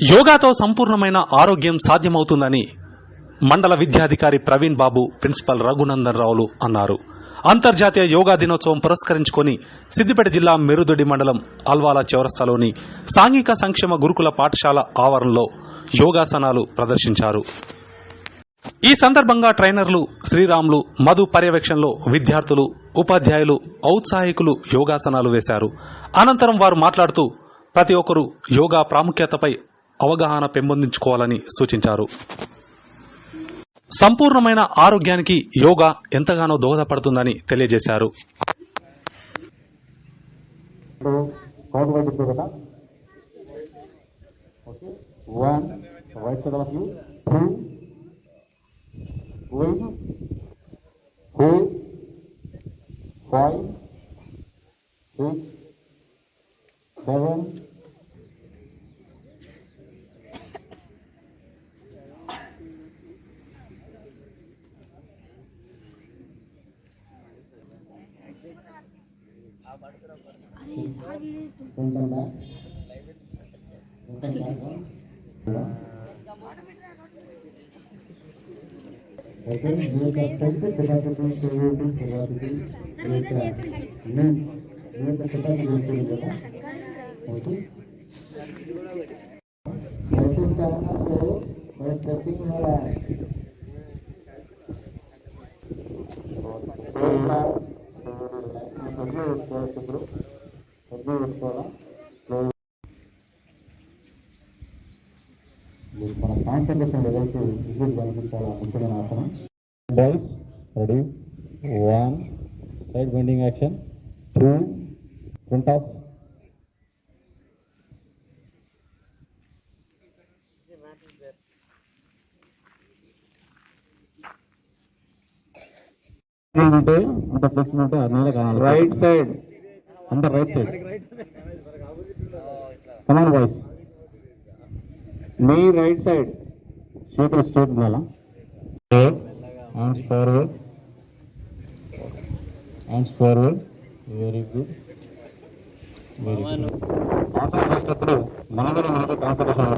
యోగాతో సంపూర్ణమైన ఆరోగ్యం సాధ్యమవుతుందని మండల విద్యాధికారి ప్రవీణ్ బాబు, ప్రిన్సిపల్ రఘునందన్ రావులు అన్నారు. అంతర్జాతీయ యోగా దినోత్సవం పురస్కరించుకొని సిద్దిపేట జిల్లా మెరుదొడి మండలం అల్వాల చౌరస్తాలోని సాంఘిక సంక్షేమ గురుకుల పాఠశాల ఆవరణలో యోగాసనాలు ప్రదర్శించారు. ఈ సందర్భంగా ట్రైనర్లు శ్రీరాములు, మధు పర్యవేక్షణలో విద్యార్థులు, ఉపాధ్యాయులు, ఔత్సాహికులు యోగాసనాలు వేశారు. అనంతరం వారు మాట్లాడుతూ ప్రతి ఒక్కరూ యోగా ప్రాముఖ్యతపై అవగాహన పెంపొందించుకోవాలని సూచించారు. సంపూర్ణమైన ఆరోగ్యానికి యోగా ఎంతగానో దోహదపడుతుందని తెలియజేశారు. మన కాన్సన్ట్రేషన్ లెవెల్కి ఇంక్రీజ్ కనిపించాలా ముఖ్యమైన ఆసనం. Boys ready, 1 side bending action, 2 front of, అంటే అంత ఫ్లెక్సిబిలిటీ అన్నీ కావాలి. రైట్ సైడ్, అంత రైట్ సైడ్, కమాన్ బాయ్స్, మీ రైట్ సైడ్ చేతులు స్ట్రేట్ ఉండాలా. Hands forward, hands forward, very good, very good. ఆసనం చేసేటప్పుడు మనలో మనకు కాన్సన్ట్రేషన్